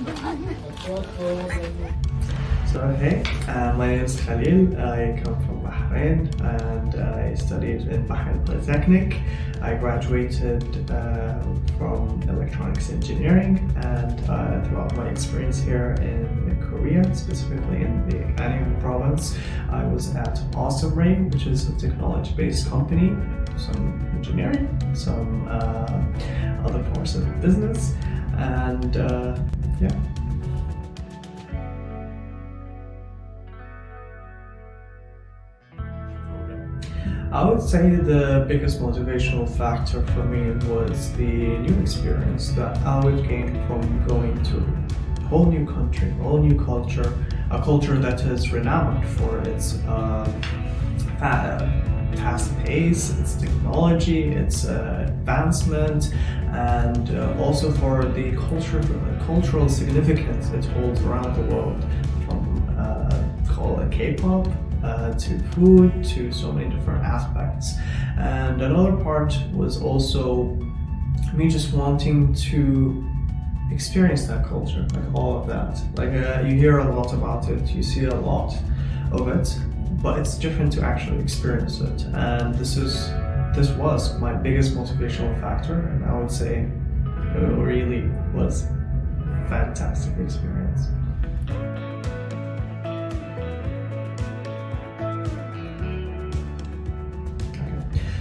So hey, my name is Khalil. I come from Bahrain and I studied in Bahrain Polytechnic. I graduated from electronics engineering, and throughout my experience here in Korea, specifically in the Engineering province, I was at AweXome Ray, which is a technology-based company, some engineering, some other parts of business, and yeah. I would say the biggest motivational factor for me was the new experience that I would gain from going to a whole new country, a whole new culture, a culture that is renowned for its fast pace, its technology, its advancement, and also for the cultural significance it holds around the world, from call it K-pop, to food, to so many different aspects. And another part was also me just wanting to experience that culture, like all of that. Like you hear a lot about it, you see a lot of it, but it's different to actually experience it. And this was my biggest motivational factor, and I would say it really was a fantastic experience.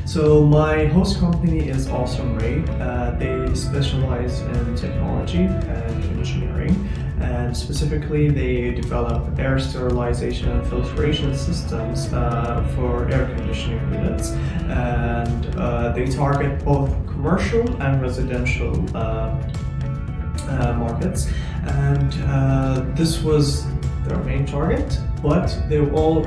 So my host company is AweXome Ray. They specialize in technology and engineering, and specifically they develop air sterilization and filtration systems for air conditioning units, and they target both commercial and residential markets. And this was their main target, but they want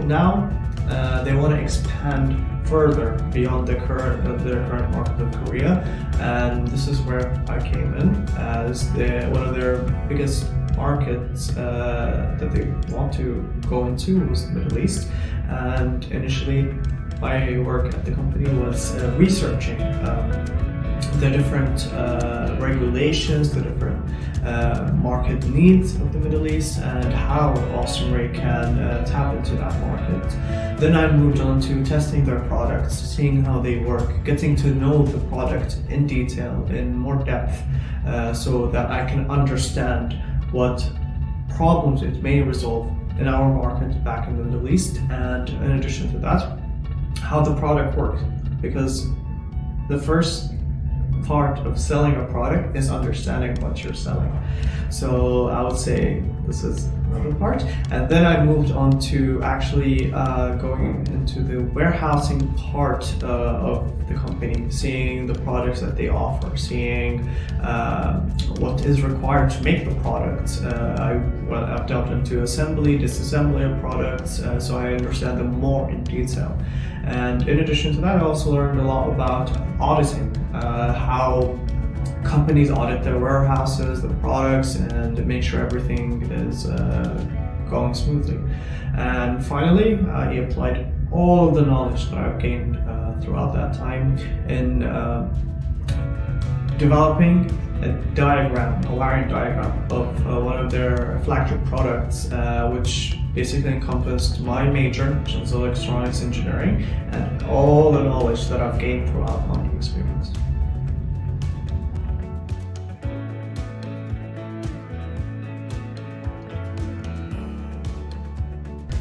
to expand further beyond their current market of Korea, and this is where I came in as one of their biggest markets that they want to go into was the Middle East. And initially my work at the company was researching the different regulations, the different market needs of the Middle East, and how AweXome Ray can tap into that market. Then I moved on to testing their products, seeing how they work, getting to know the product in detail, in more depth, so that I can understand what problems it may resolve in our market back in the Middle East, and in addition to that, how the product works. Because the first part of selling a product is understanding what you're selling. So I would say this is another part. And then I moved on to actually going into the warehousing part of the company, seeing the products that they offer, seeing what is required to make the products. I've delved into assembly, disassembly of products, so I understand them more in detail. And in addition to that, I also learned a lot about auditing, how companies audit their warehouses, their products, and make sure everything is going smoothly. And finally, I applied all of the knowledge that I've gained throughout that time in developing a wiring diagram of one of their flagship products, which basically encompassed my major, which is electronics engineering, and all the knowledge that I've gained throughout my experience.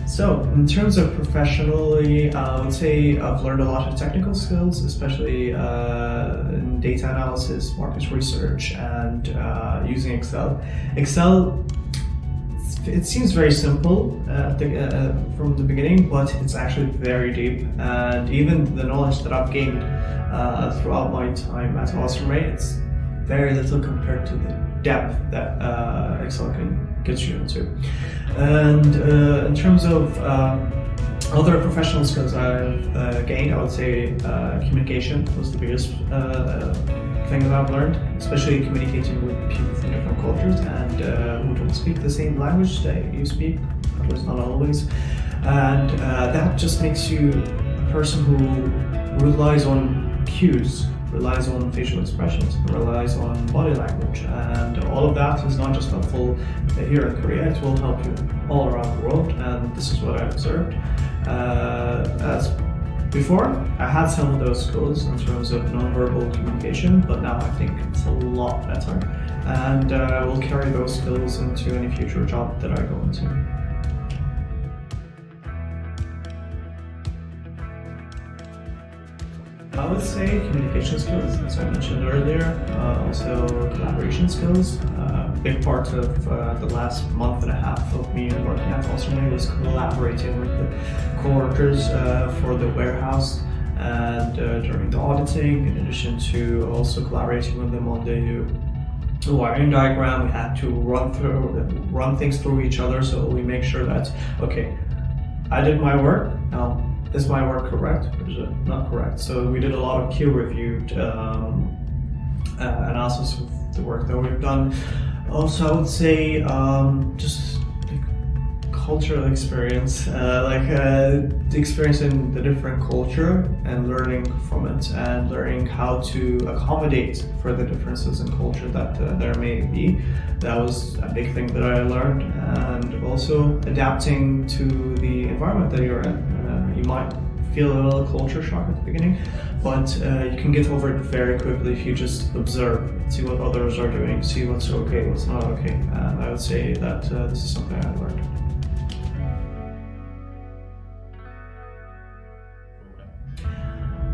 So, in terms of professionally, I would say I've learned a lot of technical skills, especially in data analysis, market research, and using Excel. Excel, it seems very simple from the beginning, but it's actually very deep. And even the knowledge that I've gained throughout my time at AweXome Ray, it's very little compared to the depth that Excel can get you into. And in terms of other professional skills I've gained, I would say communication was the biggest thing that I've learned, especially communicating with people from different cultures and who don't speak the same language that you speak, at least not always. And that just makes you a person who relies on cues relies on facial expressions, relies on body language, and all of that is not just helpful here in Korea, it will help you all around the world, and this is what I observed. As before, I had some of those skills in terms of nonverbal communication, but now I think it's a lot better, and I will carry those skills into any future job that I go into. I would say communication skills, as I mentioned earlier, also collaboration skills. A big part of the last month and a half of me working at AweXome Ray was collaborating with the co-workers for the warehouse and during the auditing, in addition to also collaborating with them on the wiring diagram. We had to run things through each other, so we make sure that, okay, I did my work, now is my work correct or is it not correct? So we did a lot of peer reviewed analysis of the work that we've done. Also, I would say just cultural experience, the experience in the different culture and learning from it, and learning how to accommodate for the differences in culture that there may be. That was a big thing that I learned, and also adapting to the environment that you're in. You might feel a little culture shock at the beginning, but you can get over it very quickly if you just observe, see what others are doing, see what's okay, what's not okay. And I would say that this is something I learned.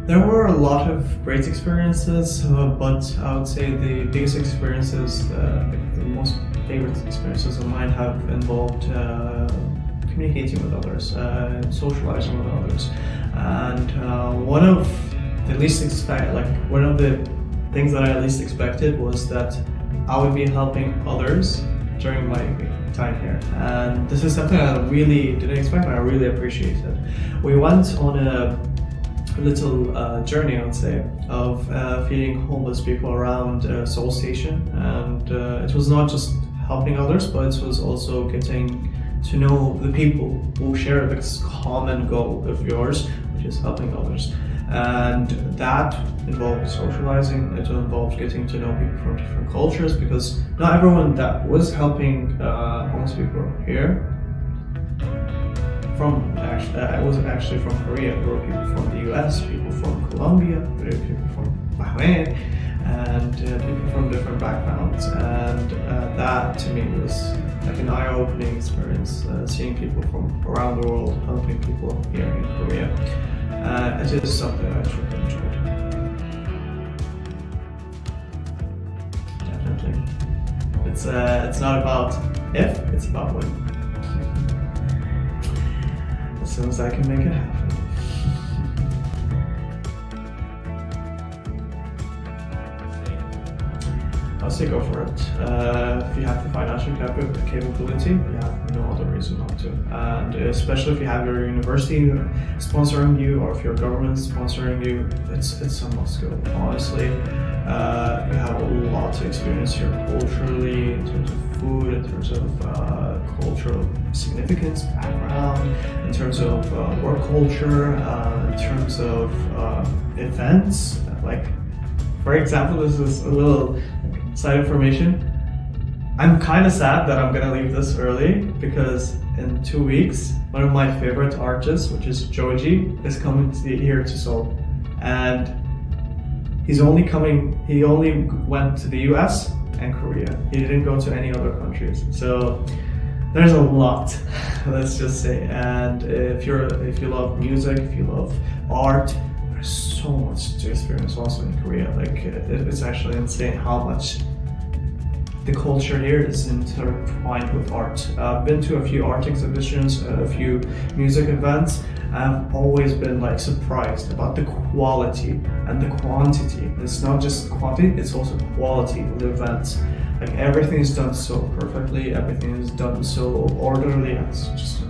There were a lot of great experiences, but I would say the biggest experiences, the most favorite experiences of mine have involved communicating with others, socializing with others, and one of the things that I least expected was that I would be helping others during my time here, and this is something I really didn't expect, and I really appreciated. We went on a little journey, I would say, of feeding homeless people around Seoul station, and it was not just helping others, but it was also getting to know the people who share this common goal of yours, which is helping others. And that involved socializing, it involved getting to know people from different cultures, because not everyone that was helping homeless people here I wasn't actually from Korea. There were people from the US, people from Colombia, there were people from Bahrain, and people from different backgrounds, and that to me was like an eye-opening experience, seeing people from around the world helping people here in Korea. It is something I truly enjoyed. Definitely. It's not about if, it's about when. As soon as I can make it happen. I'll say go for it. If you have the financial capability, you have no other reason not to. And especially if you have your university sponsoring you, or if your government is sponsoring you, it's a must go. Honestly, you have a lot to experience here culturally, in terms of food, in terms of cultural significance, background, in terms of work culture, in terms of events. Like, for example, this is a little side information. I'm kind of sad that I'm gonna leave this early, because in 2 weeks, one of my favorite artists, which is Joji, is coming here to Seoul, and he only went to the US and Korea. He didn't go to any other countries. So there's a lot, let's just say. And if you love music, if you love art, there's so much to experience also in Korea. Like, it's actually insane how much the culture here is intertwined with art. I've been to a few art exhibitions, a few music events. I've always been like surprised about the quality and the quantity. It's not just quantity, it's also quality of the events. Like, everything is done so perfectly, everything is done so orderly. It's just